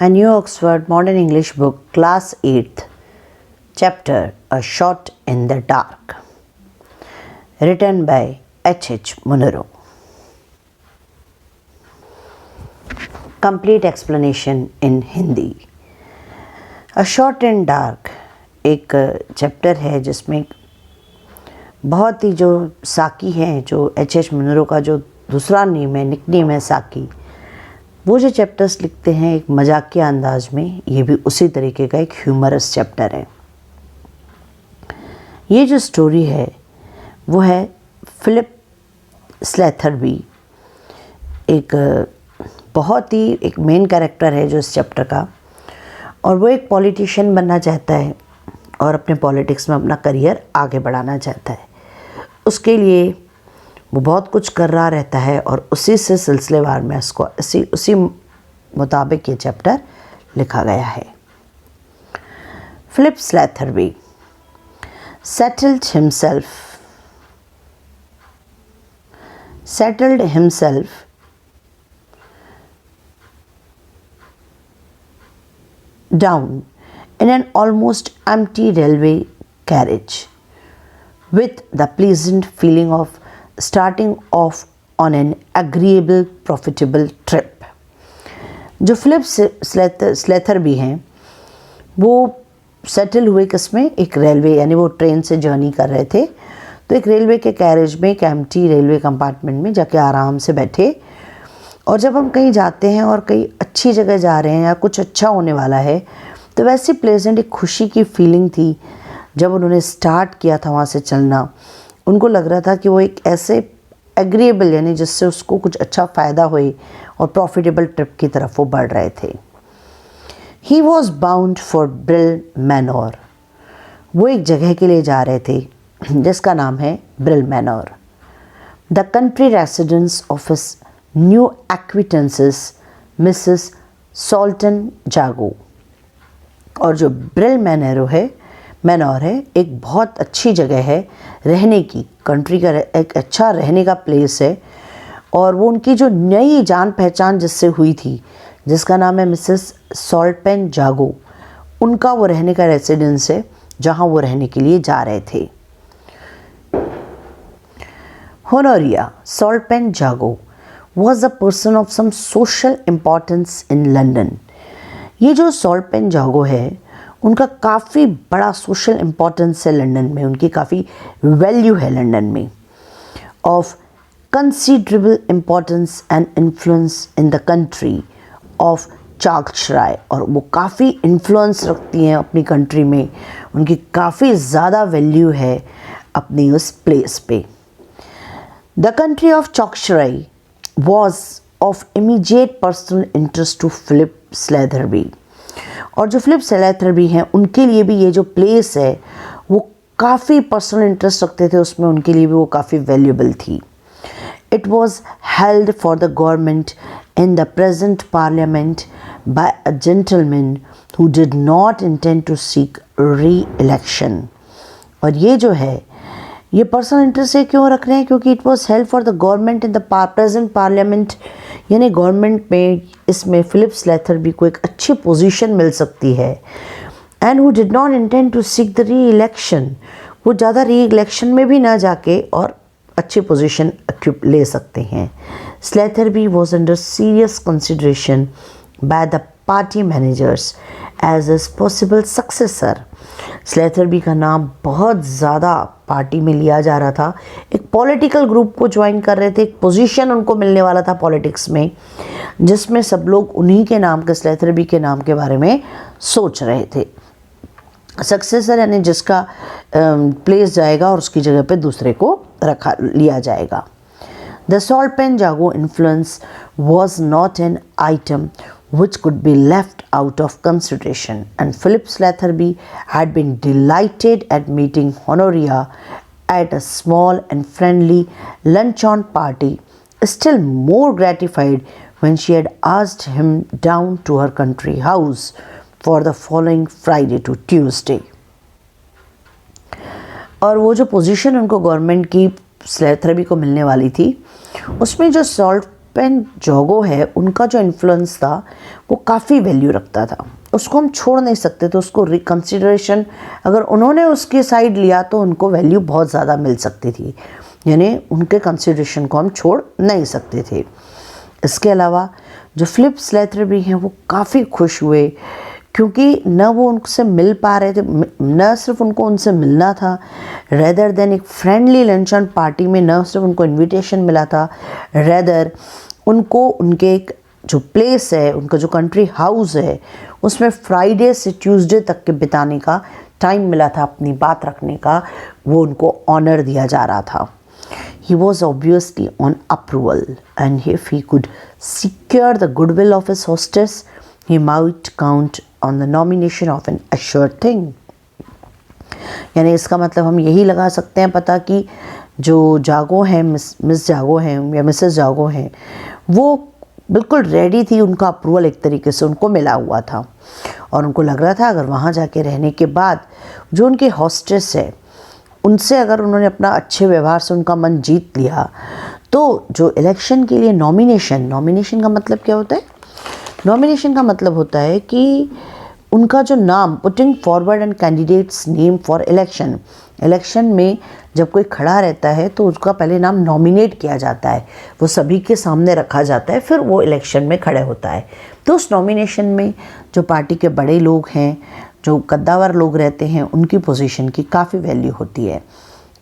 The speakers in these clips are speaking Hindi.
A New Oxford Modern English book, Class 8th, Chapter A Shot in the Dark, written by H. Munro. Complete explanation in Hindi. A Shot in Dark एक चैप्टर है जिसमें बहुत ही जो साकी हैं, जो H. मुनरो का जो दूसरा नेम है, निकनेम है साकी, वो जो चैप्टर्स लिखते हैं एक मजाकिया अंदाज में, ये भी उसी तरीके का एक ह्यूमरस चैप्टर है। ये जो स्टोरी है वो है फिलिप स्लेथरबी, एक बहुत ही एक मेन कैरेक्टर है जो इस चैप्टर का, और वो एक पॉलिटिशियन बनना चाहता है और अपने पॉलिटिक्स में अपना करियर आगे बढ़ाना चाहता है। उसके लिए वो बहुत कुछ कर रहा रहता है और उसी से सिलसिलेवार में उसको उसी मुताबिक ये चैप्टर लिखा गया है। Philip Sletherby settled himself down in an almost empty railway carriage with the pleasant feeling of starting off on an agreeable profitable trip। जो फिलिप स्लेथरबी हैं वो सेटल हुए किसमें, एक रेलवे, यानी वो ट्रेन से जर्नी कर रहे थे तो एक रेलवे के कैरेज में, एक एम्प्टी रेलवे कंपार्टमेंट में जाके आराम से बैठे। और जब हम कहीं जाते हैं और कहीं अच्छी जगह जा रहे हैं या कुछ अच्छा होने वाला है तो वैसी प्लेजेंट एक खुशी की फीलिंग थी। जब उन्होंने स्टार्ट किया था वहाँ से चलना, उनको लग रहा था कि वो एक ऐसे एग्रीएबल, यानी जिससे उसको कुछ अच्छा फ़ायदा होए और प्रॉफिटेबल ट्रिप की तरफ वो बढ़ रहे थे। He was bound for Brill Manor. वो एक जगह के लिए जा रहे थे जिसका नाम है Brill Manor, the country residence of his new acquaintances Mrs Saltpen Jago. और जो ब्रिल मैनोर है एक बहुत अच्छी जगह है रहने की, कंट्री का एक अच्छा रहने का प्लेस है। और वो उनकी जो नई जान पहचान जिससे हुई थी, जिसका नाम है मिसेस सॉल्टपेन जागो, उनका वो रहने का रेसिडेंस है जहाँ वो रहने के लिए जा रहे थे। होनोरिया सॉल्टपेन जागो was a person of some social importance in London। ये जो सॉल्टपेन जागो है उनका काफ़ी बड़ा सोशल इम्पोर्टेंस है लंदन में, उनकी काफ़ी वैल्यू है लंदन में। Of considerable importance and influence in the country of Charlesshire, और वो काफ़ी इन्फ्लुएंस रखती हैं अपनी कंट्री में, उनकी काफ़ी ज़्यादा वैल्यू है अपनी उस प्लेस पे। The country of Charlesshire was of immediate personal interest to Philip Sletherby. और जो फिलिप स्लेथरबी हैं उनके लिए भी ये जो प्लेस है वो काफ़ी पर्सनल इंटरेस्ट रखते थे उसमें, उनके लिए भी वो काफ़ी वैल्यूबल थी। It was held for the government in the present parliament by a gentleman who did not intend to seek re-election। और ये जो है ये पर्सनल इंटरेस्ट से क्यों रख रहे हैं, क्योंकि it was help for the government in the present parliament, यानी गवर्नमेंट में इसमें फिलिप स्लेथरबी को एक अच्छी पोजीशन मिल सकती है। And who did not intend to seek the reelection, वो ज़्यादा री इलेक्शन में भी ना जाके और अच्छी पोजीशन ले सकते हैं। Sletherby was under serious consideration by the party managers as as possible successor. Sletherby का नाम बहुत ज़्यादा पार्टी में लिया जा रहा था, एक पॉलिटिकल ग्रुप को ज्वाइन कर रहे थे, एक पोजीशन उनको मिलने वाला था पॉलिटिक्स में जिसमें सब लोग उन्हीं के नाम के, स्लेथरबी के नाम के बारे में सोच रहे थे। सक्सेसर यानी जिसका प्लेस जाएगा और उसकी जगह पे दूसरे को लिया जाएगा। द सॉल्टपेन जागो influence was not an item which could be left out of consideration, and Philip Slatherby had been delighted at meeting Honoria at a small and friendly luncheon party, still more gratified when she had asked him down to her country house for the following Friday to Tuesday। और वो जो पोजीशन उनको गवर्नमेंट की स्लेथरबी को मिलने वाली थी उसमें जो पेन जोगो है, उनका जो इन्फ्लुएंस था वो काफ़ी वैल्यू रखता था, उसको हम छोड़ नहीं सकते थे। उसको रिकन्सिडरेशन, अगर उन्होंने उसकी साइड लिया तो उनको वैल्यू बहुत ज़्यादा मिल सकती थी, यानी उनके कंसिडरेशन को हम छोड़ नहीं सकते थे। इसके अलावा जो फिलिप स्लेथरबी हैं वो काफ़ी खुश हुए, क्योंकि न वो उनसे मिल पा रहे थे, न सिर्फ उनको उनसे मिलना था, रेदर देन एक फ्रेंडली लंचन पार्टी में न सिर्फ उनको इनविटेशन मिला था, रेदर उनको उनके एक जो प्लेस है, उनका जो कंट्री हाउस है, उसमें फ्राइडे से ट्यूसडे तक के बिताने का टाइम मिला था, अपनी बात रखने का, वो उनको ऑनर दिया जा रहा था। He was obviously on approval, and if he could secure the goodwill of his hostess, he might count on the nomination of an assured thing. यानी इसका मतलब हम यही लगा सकते हैं पता कि जो जागो हैं, मिस जागो हैं या मिसेस जागो हैं, वो बिल्कुल रेडी थी, उनका अप्रूवल एक तरीके से उनको मिला हुआ था, और उनको लग रहा था अगर वहाँ जाके रहने के बाद जो उनकी हॉस्टेस है उनसे अगर उन्होंने अपना अच्छे व्यवहार से उनका मन जीत लिया, तो जो इलेक्शन के लिए नॉमिनेशन का मतलब क्या होता है? नॉमिनेशन का मतलब होता है कि उनका जो नाम, putting forward and candidates name for election में जब कोई खड़ा रहता है तो उसका पहले नाम नॉमिनेट किया जाता है, वो सभी के सामने रखा जाता है, फिर वो इलेक्शन में खड़े होता है। तो उस नॉमिनेशन में जो पार्टी के बड़े लोग हैं, जो कद्दावर लोग रहते हैं, उनकी पोजीशन की काफ़ी वैल्यू होती है।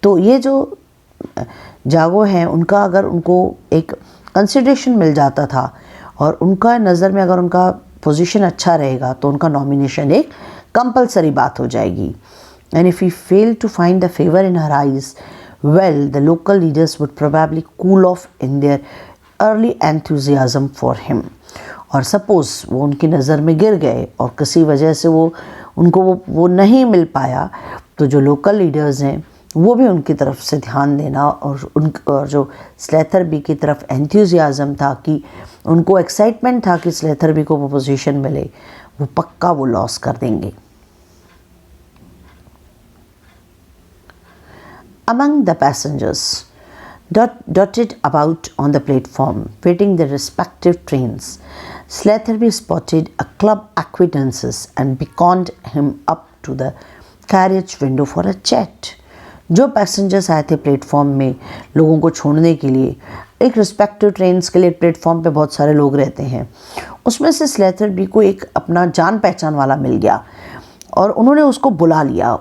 तो ये जो जागो हैं, उनका अगर उनको एक कंसिडरेशन मिल जाता था और उनका नज़र में अगर उनका पोजीशन अच्छा रहेगा तो उनका नॉमिनेशन एक कंपलसरी बात हो जाएगी। And if he fail to find the favour in her eyes, well the local leaders would probably cool off in their early enthusiasm for him. और सपोज़ वो उनकी नज़र में गिर गए और किसी वजह से उनको वो नहीं मिल पाया, तो जो लोकल लीडर्स हैं वो भी उनकी तरफ से ध्यान देना, और जो स्लेथरबी की तरफ एंथुजियाज्म था, कि उनको एक्साइटमेंट था कि स्लेथरबी को वो पोजीशन मिले, वो पक्का वो लॉस कर देंगे। Among the passengers dotted about on the platform, waiting their respective trains, Slatherby spotted a club acquaintances and beckoned him up to the carriage window for a chat. जो पैसेंजर्स आए थे प्लेटफॉर्म में लोगों को छोड़ने के लिए, एक रिस्पेक्टिव ट्रेन्स के लिए प्लेटफॉर्म पे बहुत सारे लोग रहते हैं, उसमें से स्लेथरबी को एक अपना जान पहचान वाला मिल गया और उन्होंने उसको बुला लिया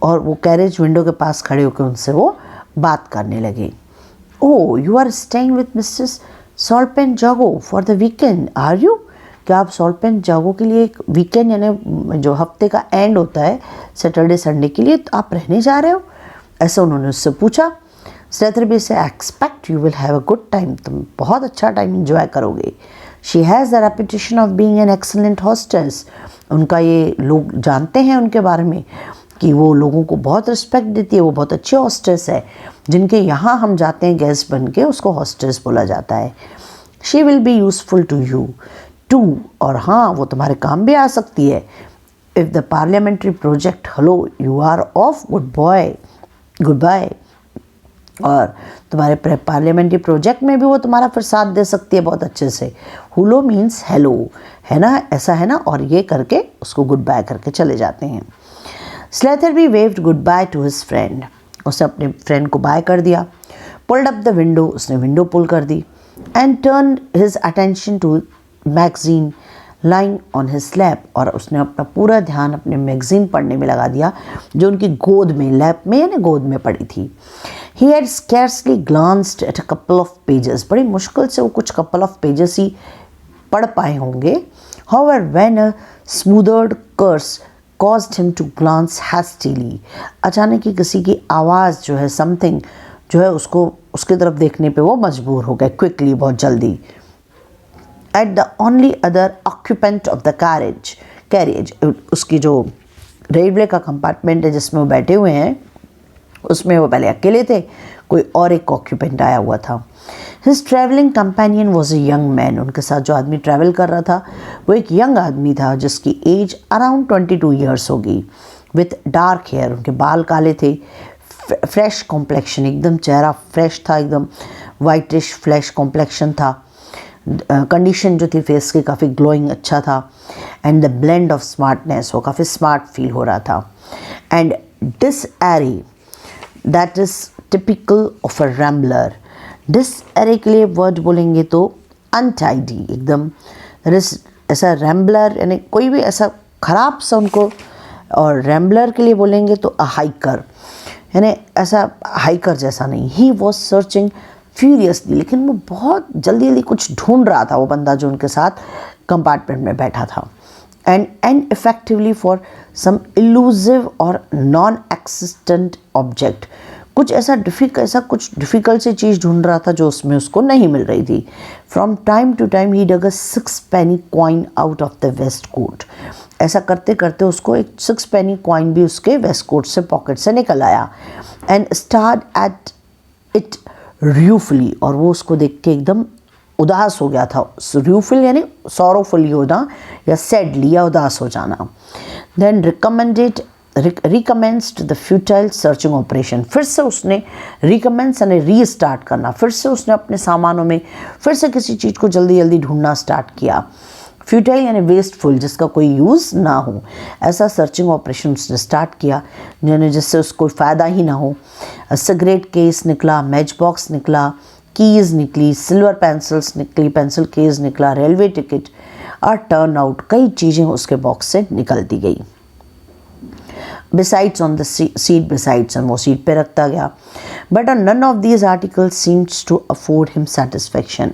और वो कैरेज विंडो के पास खड़े होकर उनसे वो बात करने लगे। Oh, you are staying with Mrs Saltpen Jago for the weekend, are you? क्या आप सॉल्पेन जागो के लिए एक वीकेंड यानी जो हफ्ते का एंड होता है सैटरडे संडे के लिए आप रहने जा रहे हो? ऐसा उन्होंने उससे पूछा। स्लेथरबी से expect you will have a good time, तुम बहुत अच्छा टाइम एंजॉय करोगे। She has the reputation of being an excellent hostess, उनका ये लोग जानते हैं उनके बारे में कि वो लोगों को बहुत रिस्पेक्ट देती है, वो बहुत अच्छी हॉस्टेस है, जिनके यहाँ हम जाते हैं गेस्ट बन के, उसको हॉस्टेस बोला जाता है। She will be useful to you too, और हाँ वो तुम्हारे काम भी आ सकती है। If the parliamentary project, hello you are off, good bye, और तुम्हारे पार्लियामेंट्री प्रोजेक्ट में भी वो तुम्हारा फिर साथ दे सकती है बहुत अच्छे से। हुलो मीन्स हेलो, है ना, ऐसा है ना, और ये करके उसको गुड बाय करके चले जाते हैं। Sletherby waved goodbye to his friend, उसने अपने फ्रेंड को बाय कर दिया। पुल्ड अप द विंडो, उसने विंडो पुल कर दी। And turn his attention to magazine lying on his lap, और उसने अपना पूरा ध्यान अपने मैगजीन पढ़ने में लगा दिया जो उनकी गोद में, लैप में यानी गोद में पड़ी थी। He had scarcely glanced at a couple of pages, बड़ी मुश्किल से वो कुछ कपल ऑफ पेजेस ही पढ़ पाए होंगे। However when a smothered curse caused him to glance hastily, अचानक ही किसी की आवाज़ जो है, समथिंग जो है, उसको उसकी तरफ देखने पे वो मजबूर हो गए, क्विकली, बहुत जल्दी। At the only other occupant of the carriage, उसकी जो रेलवे का कंपार्टमेंट है जिसमें वो बैठे हुए हैं, उसमें वो पहले अकेले थे, कोई और एक ऑक्यूपेंट आया हुआ था। His travelling companion was a young man, उनके साथ जो आदमी ट्रैवल कर रहा था वो एक यंग आदमी था जिसकी एज अराउंड 22 ईयर्स होगी, विथ डार्क हेयर, उनके बाल काले थे, फ्रेश कॉम्प्लेक्शन, एकदम चेहरा फ्रेश था, एकदम वाइटिश फ्लैश कॉम्प्लेक्शन था। कंडीशन जो थी फेस की काफ़ी ग्लोइंग अच्छा था, and the blend of smartness, वो काफ़ी स्मार्ट फील हो रहा था, and disarray that is typical of a rambler. Disarray के लिए वर्ड बोलेंगे तो अनटाइडी, एकदम ऐसा रैम्बलर यानी कोई भी ऐसा ख़राब सा उनको, और रैम्बलर के लिए बोलेंगे तो अ हाइकर, यानी ऐसा हाइकर जैसा नहीं। ही वॉज सर्चिंग फ्यूरियसली, लेकिन वो बहुत जल्दी जल्दी कुछ ढूंढ रहा था वो बंदा जो उनके साथ कंपार्टमेंट में बैठा था, and effectively for some elusive or non existent object, कुछ ऐसा कुछ डिफ़िकल्ट सी चीज़ ढूंढ रहा था जो उसमें उसको नहीं मिल रही थी। From time to time he dug a 6 penny coin out of the waistcoat, ऐसा करते करते उसको एक 6 penny कॉइन भी उसके वेस्ट कोट से पॉकेट से निकल आया, एंड स्टार्ड एट इट रूफुली, और वो उसको देख के एकदम उदास हो गया था। रूफुल यानी सॉरोफुली होना या सैडली या उदास हो जाना। Then recommenced the futile searching operation, फिर से उसने रिकमेंस यानी रीस्टार्ट करना, फिर से उसने अपने सामानों में फिर से किसी चीज़ को जल्दी जल्दी ढूंढना स्टार्ट किया। फ्यूटाइल यानी वेस्टफुल, जिसका कोई यूज़ ना हो, ऐसा सर्चिंग ऑपरेशन उसने स्टार्ट किया जिससे उसको फ़ायदा ही ना हो। सिगरेट केस निकला, मैच बॉक्स निकला, कीज़ निकली, सिल्वर पेंसिल्स निकली, पेंसिल केस निकला, रेलवे टिकट और टर्न आउट, कई चीज़ें उसके बॉक्स से निकलती गई। Besides on the seat besides, and वो सीट पे रखता गया। But none of these articles seems to afford him satisfaction,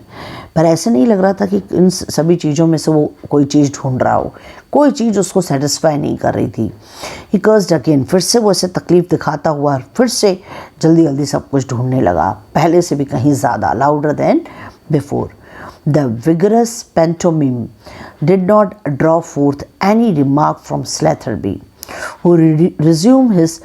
पर ऐसे नहीं लग रहा था कि इन सभी चीज़ों में से वो कोई चीज़ ढूंढ रहा हो, कोई चीज़ उसको सेटिस्फाई नहीं कर रही थी। He cursed again, फिर से वो ऐसे तकलीफ़ दिखाता हुआ फिर से जल्दी जल्दी सब कुछ ढूंढने लगा, पहले से भी कहीं ज़्यादा, louder than before. The vigorous pantomime did not draw forth any remark from Slatherby, who resumed his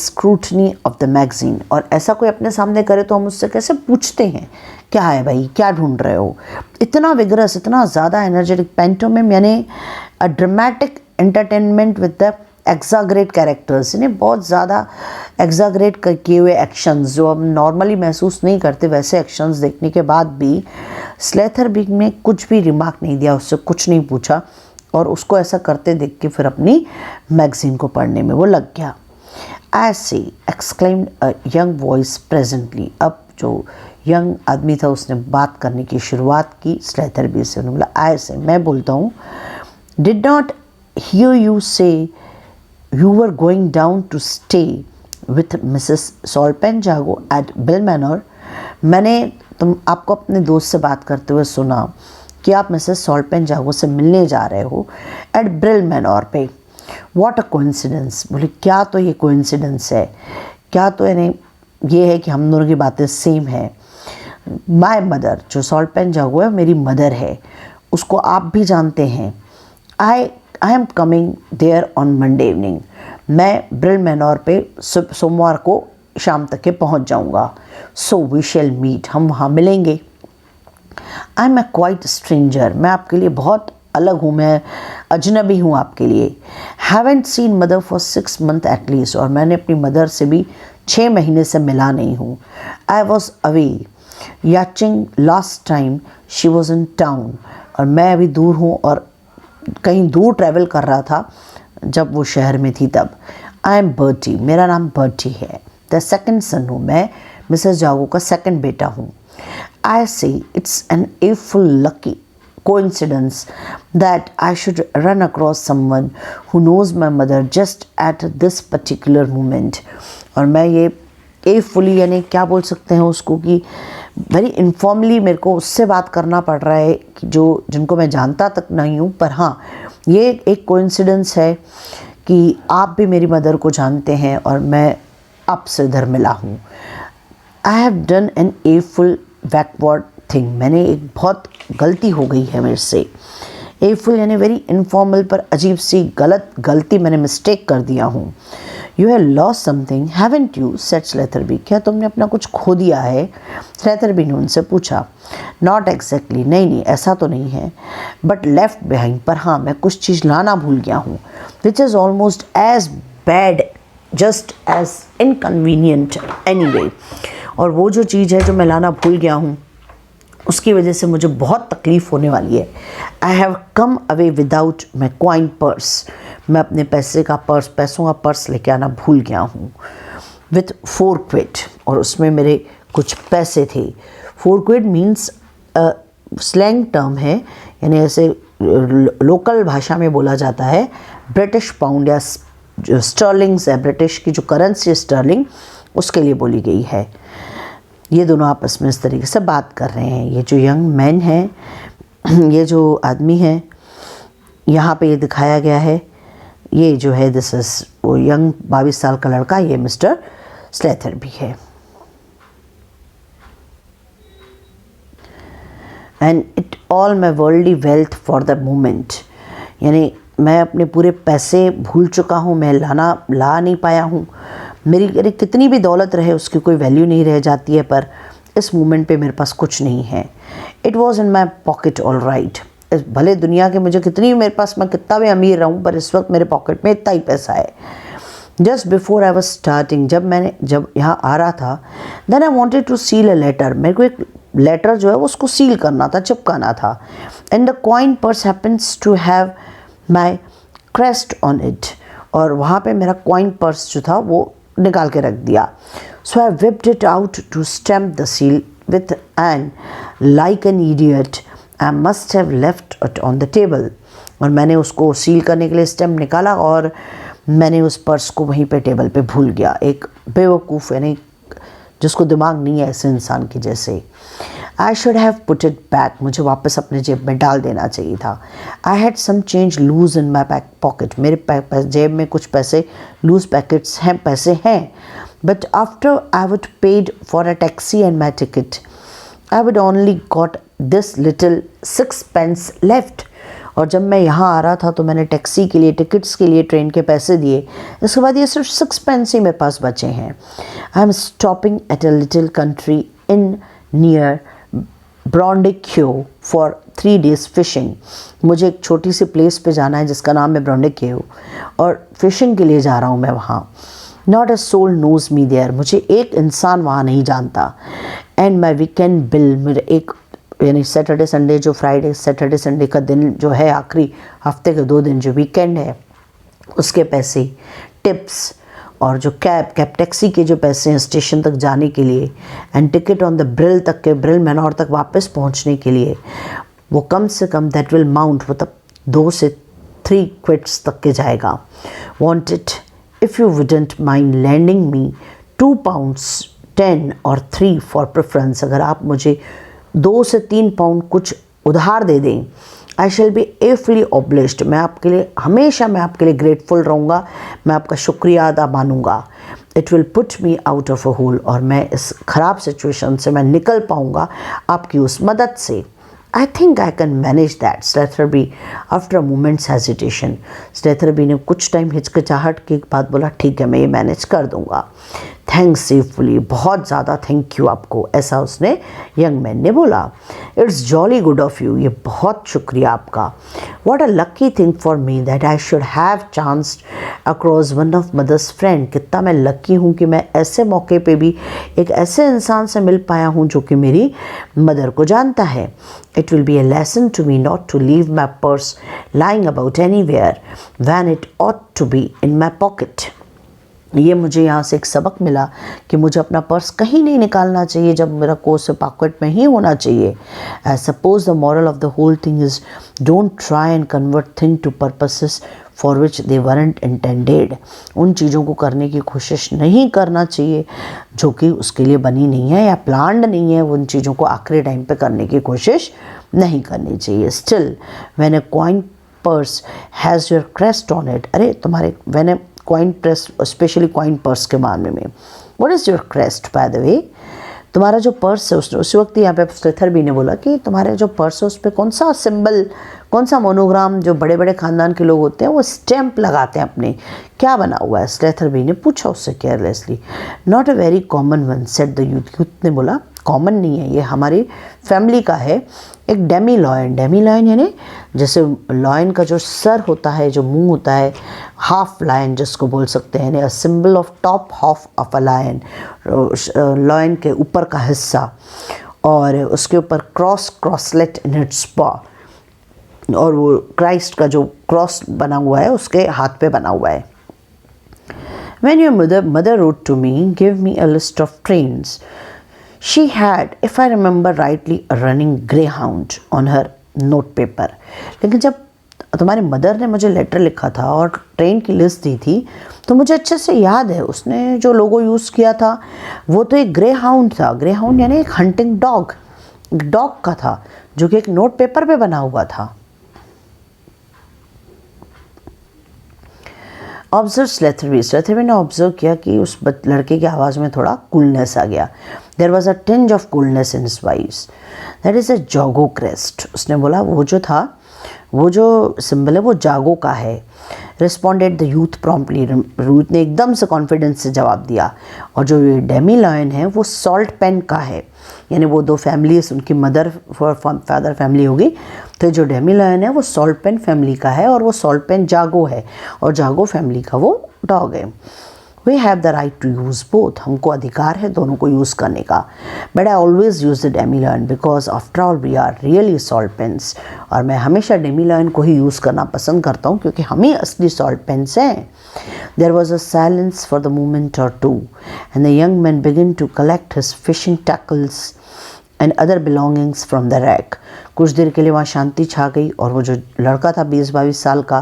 scrutiny of the magazine. और ऐसा कोई अपने सामने करे तो हम उससे कैसे पूछते हैं, क्या है भाई, क्या ढूंढ रहे हो? इतना विगरस, इतना ज़्यादा एनर्जेटिक, पैंटोमिम यानी a dramatic entertainment with the exaggerated characters, यानी बहुत ज़्यादा एक्साग्रेट किए हुए एक्शंस जो हम नॉर्मली महसूस नहीं करते, वैसे एक्शंस देखने के बाद भी स्लेथरबी ने कुछ भी रिमार्क नहीं दिया, उससे कुछ नहीं पूछा, और उसको ऐसा करते देख के फिर अपनी मैगज़ीन को पढ़ने में वो लग गया। ऐसे exclaimed a young voice presently, अब जो यंग आदमी था उसने बात करने की शुरुआत की स्लेथरबी से। उन्होंने बोला, ऐसे मैं बोलता हूँ, did not hear you say you were going down to stay with Mrs Saltpen Jago at bill manner, मैंने आपको अपने दोस्त से बात करते हुए सुना कि आप मिसेस सॉल्पेन जागो से मिलने जा रहे हो एट ब्रिल मैनर पे। व्हाट अ कोइंसिडेंस, बोले क्या तो ये कोइंसिडेंस है, क्या तो यानी ये है कि हम दोनों की बातें सेम है। माय मदर, जो सॉल्पेन जागो है मेरी मदर है, उसको आप भी जानते हैं। I am coming there on Monday evening, मैं ब्रिल मैनर पे सोमवार को शाम तक के पहुंच जाऊंगा। सो वी शैल मीट, हम वहाँ मिलेंगे। I am a quite stranger, मैं आपके लिए बहुत अलग हूँ, मैं अजनबी हूँ आपके लिए। Haven't seen mother for 6 months at least, और मैंने अपनी मदर से भी 6 महीने से मिला नहीं हूँ। I was away yachting last time she was in town, और मैं अभी दूर हूँ और कहीं दूर ट्रैवल कर रहा था जब वो शहर में थी तब। आई एम बर्टी, मेरा नाम बर्टी है। द सेकेंड सन हूँ मैं, मिसेस जागो का सेकेंड बेटा हूँ। I say it's an awful lucky coincidence that I should run across someone who knows my mother just at this particular moment. और मैं ये awfully यानी क्या बोल सकते हैं उसको कि very informally मेरे को उससे बात करना पड़ रहा है कि जिनको मैं जानता तक नहीं हूँ, पर हाँ ये एक coincidence है कि आप भी मेरी मदर को जानते हैं और मैं आपसे इधर मिला हूँ। I have done an awful backward thing, मैंने एक बहुत गलती हो गई है मेरे से। एफुल यानी वेरी इनफॉर्मल, पर अजीब सी गलती मैंने मिस्टेक कर दिया हूँ। You have lost something haven't you, said Sletherby, क्या तुमने अपना कुछ खो दिया है? स्लेथरबी ने उनसे पूछा। नॉट एग्जैक्टली, नहीं ऐसा तो नहीं है, बट लेफ्ट बिहाइंड, पर हाँ मैं कुछ चीज़ लाना भूल गया हूँ, which is almost as bad just as inconvenient anyway, और वो जो चीज़ है जो मैं लाना भूल गया हूँ उसकी वजह से मुझे बहुत तकलीफ़ होने वाली है। I have come away without my coin purse, मैं अपने पैसों का पर्स लेके आना भूल गया हूँ। विथ 4 क्विड, और उसमें मेरे कुछ पैसे थे। 4 क्विड मीन्स स्लैंग टर्म है, यानी ऐसे लोकल भाषा में बोला जाता है। ब्रिटिश पाउंड या जो स्टर्लिंग्स है, ब्रिटिश की जो करेंसी स्टर्लिंग, उसके लिए बोली गई है। ये दोनों आपस में इस तरीके से बात कर रहे हैं। ये जो यंग मैन है, ये जो आदमी है यहाँ पे ये दिखाया गया है, ये जो है दिस इज़ वो यंग 22 साल का लड़का, ये मिस्टर स्लेथर भी है। And it all my worldly wealth for the moment, यानी मैं अपने पूरे पैसे भूल चुका हूँ, मैं ला नहीं पाया हूँ। मेरी कितनी भी दौलत रहे उसकी कोई वैल्यू नहीं रह जाती है, पर इस मोमेंट पे मेरे पास कुछ नहीं है। It was in my pocket all right, भले दुनिया के मुझे कितनी मेरे पास, मैं कितना भी अमीर रहूँ, पर इस वक्त मेरे पॉकेट में इतना ही पैसा है। Just before I was starting, जब यहाँ आ रहा था, then I wanted to seal a letter, मेरे को एक लेटर जो है उसको सील करना था, चिपकाना था। And the coin purse happens to have my crest on it, और वहाँ पे मेरा कॉइन पर्स जो था वो निकाल के रख दिया। So I whipped it out to stamp the seal with and like an idiot I must have left it on the table, और मैंने उसको सील करने के लिए स्टैम्प निकाला और मैंने उस पर्स को वहीं पे टेबल पे भूल गया। एक बेवकूफ़, यानी जिसको दिमाग नहीं है ऐसे इंसान के जैसे। I should have put it back, मुझे वापस अपने जेब में डाल देना चाहिए था। I had some change loose in my pocket, मेरे जेब में कुछ पैसे लूज पैसे हैं। But after I would paid for a taxi and my ticket, I would only got this little 6 pence left, और जब मैं यहाँ आ रहा था तो मैंने टैक्सी के लिए, टिकट्स के लिए ट्रेन के पैसे दिए, इसके बाद ये सिर्फ 6 pence ही मेरे पास बचे हैं। I am stopping at a little country inn near Brondique for 3 days fishing, मुझे एक छोटी सी प्लेस पे जाना है जिसका नाम है ब्रॉन्डिक्यू, और फिशिंग के लिए जा रहा हूँ मैं वहाँ। Not a soul knows me there, मुझे एक इंसान वहाँ नहीं जानता। एंड माई वीकेंड बिल, मेरे एक यानी सैटरडे संडे जो सैटरडे संडे का दिन जो है, आखिरी हफ्ते के 2 दिन जो वीकेंड है, उसके पैसे, टिप्स, और जो कैब टैक्सी के जो पैसे हैं स्टेशन तक जाने के लिए, and ticket on the Brill Manor तक वापस पहुंचने के लिए, वो कम से कम दैट विल माउंट, मतलब 2 से 3 क्विड्स तक के जाएगा। Won't it if you wouldn't mind lending me 2 pounds 10 और 3 फॉर प्रेफरेंस, अगर आप मुझे 2 से 3 पाउंड कुछ उधार दे दें, आई शैल बी एफुली ऑब्लिज्ड, मैं आपके लिए ग्रेटफुल रहूँगा, मैं आपका शुक्रिया अदा मानूंगा। It will put me out of a hole, और मैं इस ख़राब सिचुएशन से मैं निकल पाऊँगा आपकी उस मदद से। I think I can manage that, Sletherby after a moments hesitation, Sletherby ने कुछ टाइम हिचकिचाहट के बाद बोला, ठीक है मैं ये मैनेज कर दूँगा। थैंक्स सेफुली, बहुत ज़्यादा थैंक यू आपको, ऐसा उसने यंग मैन ने बोला। It's jolly good of you, ये बहुत शुक्रिया आपका। What a lucky thing for me that I should have chanced across one of mother's friend, कितना मैं लकी हूँ कि मैं ऐसे मौके पे भी एक ऐसे इंसान से मिल पाया हूँ जो कि मेरी मदर को जानता है। It will be a lesson to me not to leave my purse lying about anywhere when it ought to be in my pocket, ये मुझे यहाँ से एक सबक मिला कि मुझे अपना पर्स कहीं नहीं निकालना चाहिए जब मेरा कोर्स पॉकेट में ही होना चाहिए। I suppose the moral of the whole thing is don't try and convert thing to purposes for which they weren't intended, उन चीज़ों को करने की कोशिश नहीं करना चाहिए जो कि उसके लिए बनी नहीं है या प्लान्ड नहीं है, उन चीज़ों को आखिरी टाइम पे करने की कोशिश नहीं करनी चाहिए। Still when a coin purse has your crest on it, अरे तुम्हारे when coin press, specially coin purse के मामले में, what is your crest by the way, तुम्हारा जो पर्स है उसने उसी वक्त यहाँ पे स्लेथरबी ने बोला कि तुम्हारे जो पर्स है उस पर कौन सा सिंबल, कौन सा मोनोग्राम, जो बड़े बड़े ख़ानदान के लोग होते हैं वो स्टैम्प लगाते हैं अपने, क्या बना हुआ है, स्लेथरबी ने पूछा उससे carelessly. Not a very common one said the youth ने बोला कॉमन नहीं है, ये हमारी फैमिली का है, एक डेमी लॉयन यानी जैसे लॉयन का जो सर होता है, जो मुंह होता है, हाफ लायन जिसको बोल सकते हैं, यानी symbol of top half of a lion, lion के ऊपर का हिस्सा, और उसके ऊपर क्रॉसलेट इन इट्स पॉ, और वो क्राइस्ट का जो क्रॉस बना हुआ है उसके हाथ पे बना हुआ है. When your mother wrote to me, give me a list of trains. She had, if I remember rightly, a running greyhound on her note paper. लेकिन जब तुम्हारी मदर ने मुझे लेटर लिखा था और ट्रेन की लिस्ट दी थी तो मुझे अच्छे से याद है उसने जो लोगो यूज़ किया था वो तो एक ग्रे हाउंड था. ग्रे हाउंड यानी एक हंटिंग डॉग का था जो कि एक नोट पेपर पे बना हुआ था. ऑब्जर्व स्लेथरबी ने ऑब्जर्व किया कि उस लड़के की आवाज़ में थोड़ा कूलनेस आ गया. There was a tinge of coolness in his voice. That is a Jago crest. उसने बोला वो जो सिंबल है वो जागो का है. Responded the youth promptly. Youth ने एकदम से कॉन्फिडेंस से जवाब दिया. और जो ये डेमी लायन है वो सॉल्ट पेन का है, यानी वो दो फैमिलीज, उनकी मदर फादर फैमिली होगी, तो जो डेमी लायन है वो सॉल्ट पेन फैमिली का है और वो सॉल्ट पेन जागो है और जागो फैमिली का वो डॉग है. We have the right to use both. हमको अधिकार है दोनों को यूज़ करने का. But I always use the demi lion because after all we are really salt pence. और मैं हमेशा डेमी लायन को ही यूज़ करना पसंद करता हूँ क्योंकि हम ही असली सॉल्ट पेन्स हैं. There was a silence for the moment or two, and the young man began to collect his fishing tackles and other belongings from the rack. कुछ देर के लिए वहाँ शांति छा गई और वो जो लड़का था 20-22 साल का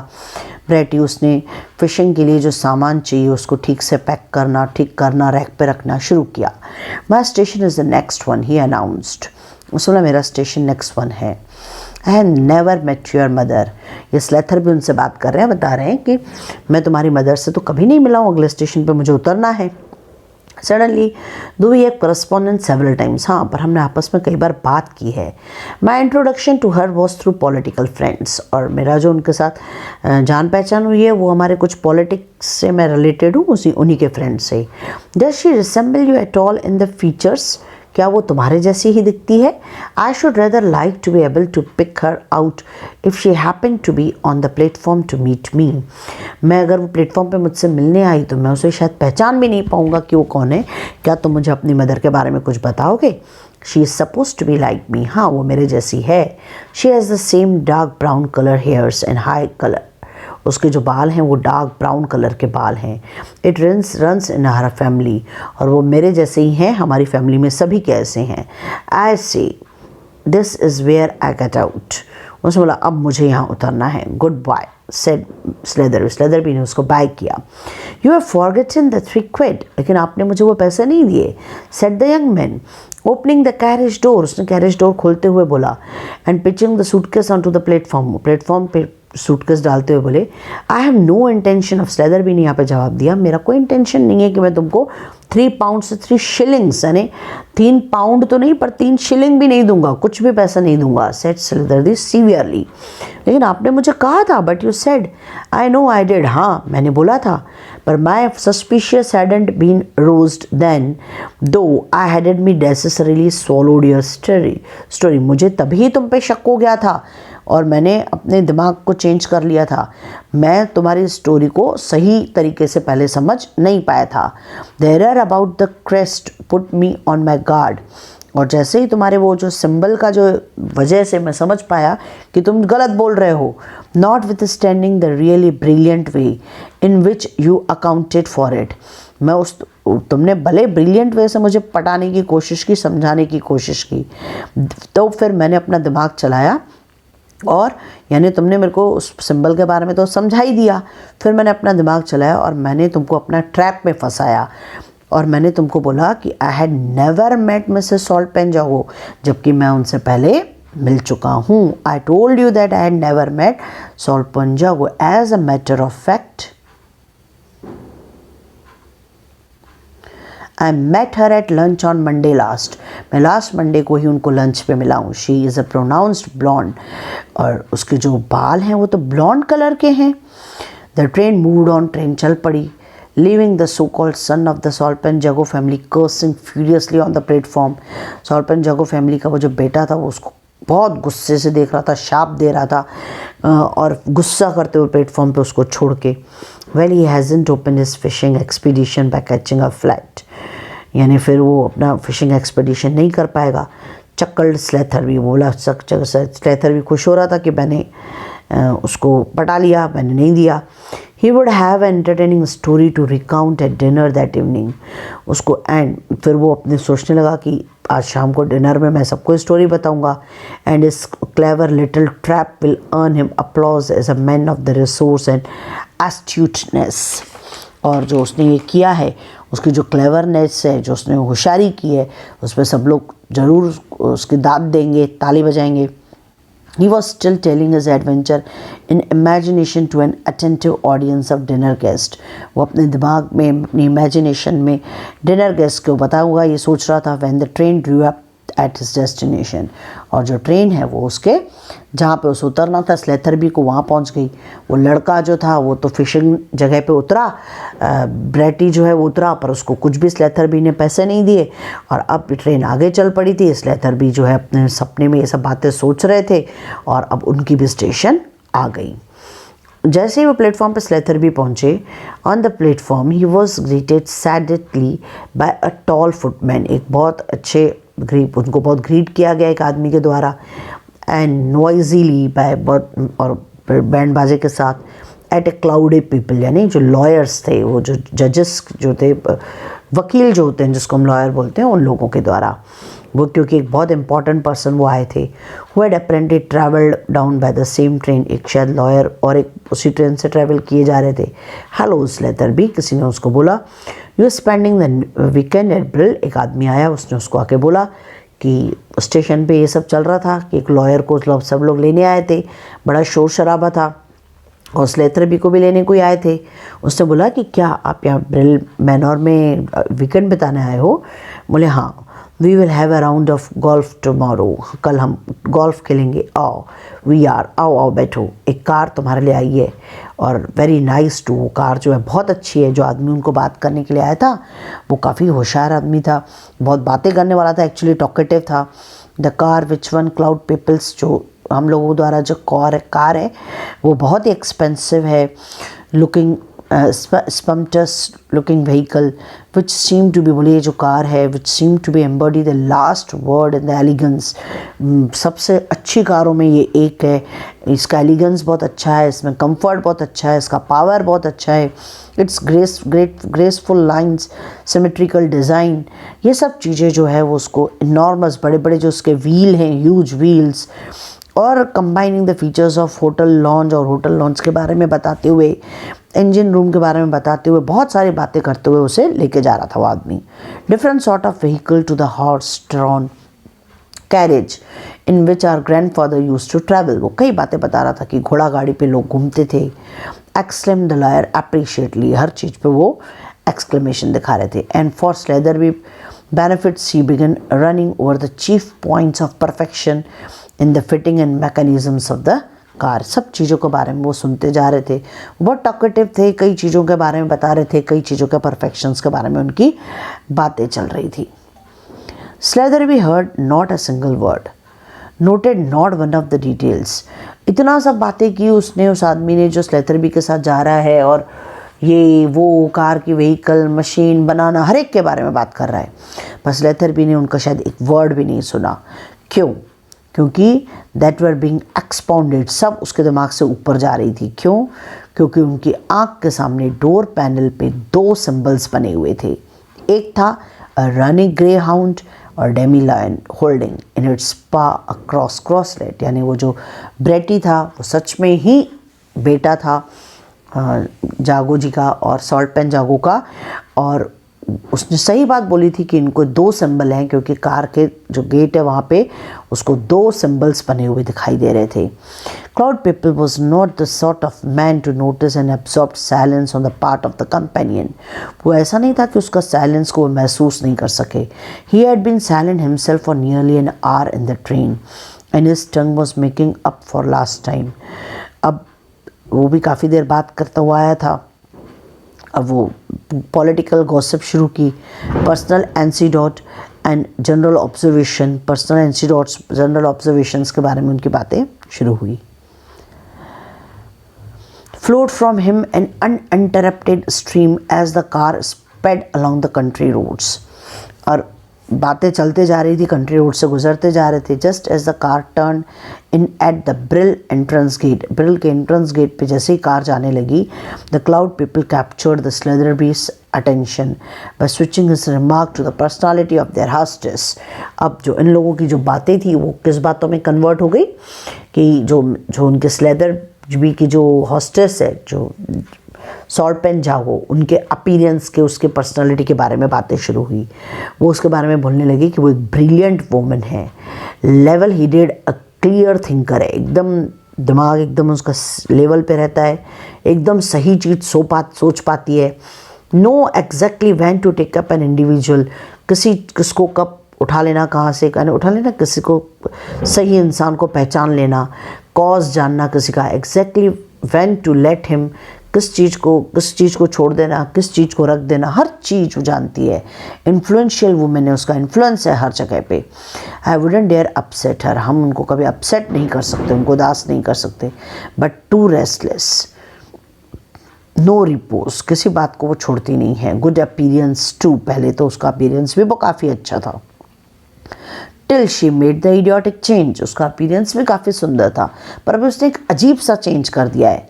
ब्रेटी, उसने फिशिंग के लिए जो सामान चाहिए उसको ठीक से पैक करना रैक पे रखना शुरू किया. My station is the next one, he announced. उसने बोला मेरा स्टेशन नेक्स्ट वन है. I have never met your mother. ये स्लेथर भी उनसे बात कर रहे हैं, बता रहे हैं कि मैं तुम्हारी मदर से तो कभी नहीं मिला हूँ, अगले स्टेशन पे मुझे उतरना है. Suddenly though we have correspondent several times. हाँ, पर हमने आपस में कई बार बात की है. My introduction to her was through political friends. और मेरा जो उनके साथ जान पहचान हुई है वो हमारे कुछ पॉलिटिक्स से मैं रिलेटेड हूँ, उन्हीं के फ्रेंड से. Does she resemble you at all in the features. क्या वो तुम्हारे जैसी ही दिखती है? I should rather like to be able to pick her out if she happen to be on the platform to meet me. मैं अगर वो प्लेटफॉर्म पे मुझसे मिलने आई तो मैं उसे शायद पहचान भी नहीं पाऊँगा कि वो कौन है. क्या तुम मुझे अपनी मदर के बारे में कुछ बताओगे? She is suppose to be like me. हाँ, वो मेरे जैसी है. She has the same dark brown colour hairs and high colour. उसके जो बाल हैं वो डार्क ब्राउन कलर के बाल हैं. It runs in her family. और वो मेरे जैसे ही हैं, हमारी फैमिली में सभी के ऐसे हैं. I say this is where I get out. उसने बोला अब मुझे यहाँ उतरना है. गुड बाय सेड स्लेदरबी ने उसको बाय किया. You have forgotten the 3 quid. लेकिन आपने मुझे वो पैसे नहीं दिए. Said the young man opening the carriage door. उसने कैरेज डोर खोलते हुए बोला. And pitching the suitcase on to the platform पे सूटकेस डालते हुए बोले I have no intention of. Sletherby ने यहाँ पे जवाब दिया मेरा कोई इंटेंशन नहीं है कि मैं तुमको 3 pounds से 3 shillings यानी 3 pound तो नहीं पर 3 shilling भी नहीं दूंगा, कुछ भी पैसा नहीं दूंगा. Said Sletherby severely. लेकिन आपने मुझे कहा था. But you said. I know I did. हाँ, मैंने बोला था. पर my suspicious hadn't been roused then though I headed me necessarily swallowed your story. मुझे तभी तुम पे शक हो गया था और मैंने अपने दिमाग को चेंज कर लिया था. मैं तुम्हारी स्टोरी को सही तरीके से पहले समझ नहीं पाया था. There are about the crest put me on my guard. और जैसे ही तुम्हारे वो जो सिंबल का जो वजह से मैं समझ पाया कि तुम गलत बोल रहे हो. Not with standing the really brilliant way in which you accounted for it. तुमने भले ब्रिलियंट वे से मुझे पटाने की कोशिश की, समझाने की कोशिश की, तो फिर मैंने अपना दिमाग चलाया और यानी तुमने मेरे को उस सिंबल के बारे में तो समझा ही दिया. फिर मैंने अपना दिमाग चलाया और मैंने तुमको अपना ट्रैप में फंसाया और मैंने तुमको बोला कि I had never met Mrs Saltpen Jago, जबकि मैं उनसे पहले मिल चुका हूँ. I told you that I had never met Saltpen Jago. As a matter of fact I met her at lunch on Monday last. मैं लास्ट मंडे को ही उनको लंच पे मिला हूँ. She is a pronounced blonde. और उसके जो बाल हैं वो तो ब्लॉन्ड कलर के हैं. The train moved on. Train चल पड़ी. Leaving the so called son of the Saltpen Jago family cursing furiously on the platform. Saltpen Jago family का वो जो बेटा था वो उसको बहुत गुस्से से देख रहा था, शाप दे रहा था और गुस्सा करते हुए प्लेटफॉर्म पे उसको छोड़ के. Well he hasn't open his fishing expedition by catching a flat. यानी फिर वो अपना फिशिंग एक्सपीडिशन नहीं कर पाएगा. चक्कल्ड स्लेथर भी बोला, स्लेथर भी खुश हो रहा था कि मैंने उसको पटा लिया, मैंने नहीं दिया। He would have entertaining story to recount at dinner that evening. उसको एंड फिर वो अपने सोचने लगा कि आज शाम को डिनर में मैं सबको स्टोरी बताऊंगा। And his clever little trap will earn him applause as a man of the resource and astuteness. और जो उसने ये किया है, उसकी जो क्लेवरनेस है, जो उसने होशियारी की है, उस पर सब लोग ज़रूर उसकी दाद देंगे, ताली बजाएंगे। He was still telling his adventure in imagination to an attentive audience of dinner guest. वो अपने दिमाग में, अपनी इमेजिनेशन में डिनर गेस्ट को बता हुआ ये सोच रहा था when the train drew up at his destination। और जो ट्रेन है वो उसके जहाँ पे उसे उतरना था स्लेथरबी को वहाँ पहुँच गई। वो लड़का जो था वो तो फिशिंग जगह पे उतरा, ब्रेटी जो है वो उतरा, पर उसको कुछ भी स्लेथरबी ने पैसे नहीं दिए। और अब ट्रेन आगे चल पड़ी थी। स्लेथरबी जो है अपने सपने में ये सब बातें सोच रहे थे और अब उनकी भी स्टेशन आ गई। जैसे ही वो प्लेटफॉर्म पे स्लेथरबी पहुँचे, on the platform he was greeted sedately by a tall footman. एक बहुत अच्छे उनको बहुत ग्रीट किया गया एक आदमी के द्वारा, एंड नॉइजीली बाय और बैंड बाजे के साथ एट ए क्लाउडी पीपल, यानी जो लॉयर्स थे, वो जो जजेस जो थे, वकील जो होते हैं जिसको हम लॉयर बोलते हैं, उन लोगों के द्वारा। वो क्योंकि एक बहुत इंपॉर्टेंट पर्सन वो आए थे, who had apparently travelled down by the same train. एक शायद लॉयर और एक उसी ट्रेन से ट्रैवल किए जा रहे थे। हेलो स्लेथरबी, किसी ने उसको बोला। You are spending the weekend at Brill. एक आदमी आया, उसने उसको आके बोला कि स्टेशन पे ये सब चल रहा था कि एक लॉयर को सब लोग लेने आए थे, बड़ा शोर शराबा था और स्लेथरबी को भी लेने कोई आए थे। उसने बोला कि क्या आप यहाँ ब्रिल मैनोर में वीकेंड बिताने आए हो? बोले हाँ। We will have a round of golf tomorrow. कल हम गोल्फ खेलेंगे, आओ। आओ आओ बैठो, एक कार तुम्हारे लिए आई है और वेरी नाइस टू। वो कार जो है बहुत अच्छी है। जो आदमी उनको बात करने के लिए आया था वो काफ़ी होशियार आदमी था, बहुत बातें करने वाला था, एक्चुअली टॉकेटिव था। The car which one cloud peoples, जो हम लोगों द्वारा जो कार है वो बहुत ही एक्सपेंसिव है। Looking sumptuous looking vehicle which seem to be, बोली ये जो कार है, which seem to be embody the last word in the elegance. सबसे अच्छी कारों में ये एक है। इसका एलिगेंस बहुत अच्छा है, इसमें कंफर्ट बहुत अच्छा है, इसका पावर बहुत अच्छा है। It's graceful lines, symmetrical design, ये सब चीज़ें जो है वो उसको इनॉर्मस, बड़े बड़े जो उसके व्हील हैं, ह्यूज व्हील्स, और combining the features of hotel lounge, और होटल लॉन्ज के बारे में बताते हुए, इंजन रूम के बारे में बताते हुए, बहुत सारी बातें करते हुए उसे लेके जा रहा था वो आदमी। Different sort of vehicle to the horse drawn carriage in which our grandfather used to travel. वो कई बातें बता रहा था कि घोड़ा गाड़ी पे लोग घूमते थे। एक्सक्लेम द लॉयर अप्रिशिएटली, हर चीज़ पे वो एक्सक्लेमेशन दिखा रहे थे। And for Sletherby benefits, he began running over the chief points of perfection in the fitting and mechanisms of the car। सब चीज़ों के बारे में वो सुनते जा रहे थे, बहुत टॉकेटिव थे, कई चीज़ों के बारे में बता रहे थे, कई चीज़ों के परफेक्शंस के बारे में उनकी बातें चल रही थी। स्लेथरबी heard not a single word, noted not one of the details। इतना सब बातें की उसने, उस आदमी ने जो स्लेथरबी के साथ जा रहा है और ये वो कार की व्हीकल, मशीन बनाना, हर एक के बारे में बात कर रहा है। पर स्लेथरबी ने उनका शायद एक वर्ड भी नहीं सुना। क्यों? क्योंकि दैट वर बीइंग एक्सपाउंडेड, सब उसके दिमाग से ऊपर जा रही थी। क्यों? क्योंकि उनकी आँख के सामने डोर पैनल पे दो सिंबल्स बने हुए थे। एक था अ रनिंग ग्रे हाउंड और demi lion holding in its paw a क्रॉसलेट, यानी वो जो ब्रेटी था वो सच में ही बेटा था जागो जी का और सॉल्ट पेन जागो का। और उसने सही बात बोली थी कि इनको दो सिंबल हैं, क्योंकि कार के जो गेट है वहाँ पे उसको दो सिंबल्स बने हुए दिखाई दे रहे थे। Claude People was not the sort of man to notice an absorbed silence on the part of the companion. वो ऐसा नहीं था कि उसका साइलेंस को वो महसूस नहीं कर सके। He had been silent himself for nearly an hour in the train and his tongue was making up for last time. अब वो भी काफ़ी देर बात करता हुआ आया था। अब वो पॉलिटिकल गॉसिप शुरू की, personal anecdote and general observation, personal anecdotes, general observations के बारे में उनकी बातें शुरू हुई। Flowed from him an uninterrupted stream as the car sped along the country roads. और बातें चलते जा रही थी, कंट्री रोड से गुजरते जा रहे थे। Just as the car turn in at the Brill entrance gate, Brill के एंट्रेंस गेट पे जैसे ही कार जाने लगी, the cloud people captured the Sletherby's attention by switching his remark to the personality of their hostess। अब जो इन लोगों की जो बातें थी वो किस बातों में कन्वर्ट हो गई कि जो उनके स्लेदरबी की जो हॉस्टेस है, जो सॉल्ट पेन जागो, उनके अपीयरेंस के, उसके पर्सनालिटी के बारे में बातें शुरू हुई। वो उसके बारे में बोलने लगी कि वो एक ब्रिलियंट वुमन है, लेवल हीडेड अ क्लियर थिंकर है, एकदम दिमाग एकदम उसका लेवल पे रहता है, एकदम सही चीज़ सोच पाती है। Know exactly when to take up an individual, किसको कब उठा लेना, कहाँ से कहने उठा लेना, किसी को सही इंसान को पहचान लेना, कॉज जानना किसी का, exactly when to let him, किस चीज़ को छोड़ देना, किस चीज़ को रख देना, हर चीज़ वो जानती है। इन्फ्लुएंशियल वुमेन है, उसका इन्फ्लुएंस है हर जगह पे। आई वुडंट डेयर अपसेट हर, हम उनको कभी अपसेट नहीं कर सकते, उनको उदास नहीं कर सकते। But too restless, no repose, किसी बात को वो छोड़ती नहीं है। गुड अपीयरेंस टू, पहले तो उसका अपीयरेंस भी वो काफ़ी अच्छा था। Till she made the idiotic change, उसका अपीयरेंस भी काफ़ी सुंदर था, पर अभी उसने एक अजीब सा चेंज कर दिया है।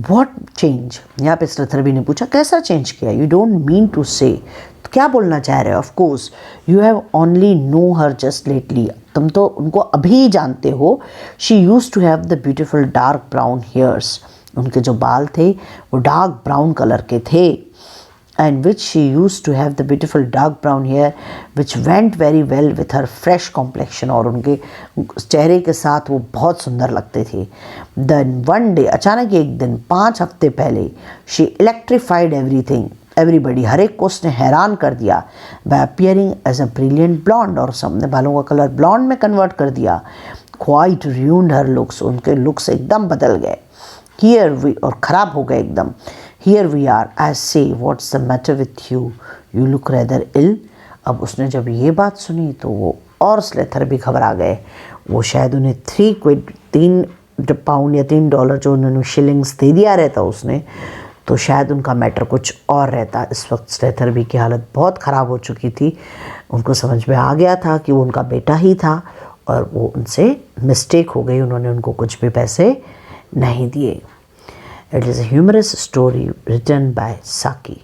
वॉट चेंज, यहाँ पे स्लेथरबी ने पूछा कैसा चेंज किया। यू डोंट मीन टू से, तो क्या बोलना चाह रहे हो। Of course you have only know her just lately, तुम तो उनको अभी जानते हो। She use to have the beautiful dark brown hairs, उनके जो बाल थे वो डार्क ब्राउन कलर के थे। and which she used to have the beautiful dark brown hair which went very well with her fresh complexion, और उनके चेहरे के साथ वो बहुत सुंदर लगते थे। Then one day, अचानक एक दिन 5 हफ्ते पहले, she electrified everybody, हर एक को उसने हैरान कर दिया, by appearing as a brilliant blonde, और सबने बालों का कलर ब्लॉन्ड में कन्वर्ट कर दिया। Quite ruined her looks, उनके लुक्स एकदम बदल गए। Here we, और ख़राब हो गए एकदम। Here we are, I say, what's the matter with you? You look rather ill। अब उसने जब ये बात सुनी तो वो और स्लेथर भी घबरा गए। वो शायद उन्हें 3 पाउंड या $3 जो उन्होंने शिलिंग्स दे दिया रहता उसने, तो शायद उनका मैटर कुछ और रहता। इस वक्त स्लेथरबी की हालत बहुत ख़राब हो चुकी थी। उनको समझ में आ गया था कि वो उनका बेटा ही था और वो उनसे मिस्टेक हो गई, उन्होंने उनको कुछ भी पैसे नहीं दिए। It is a humorous story written by Saki।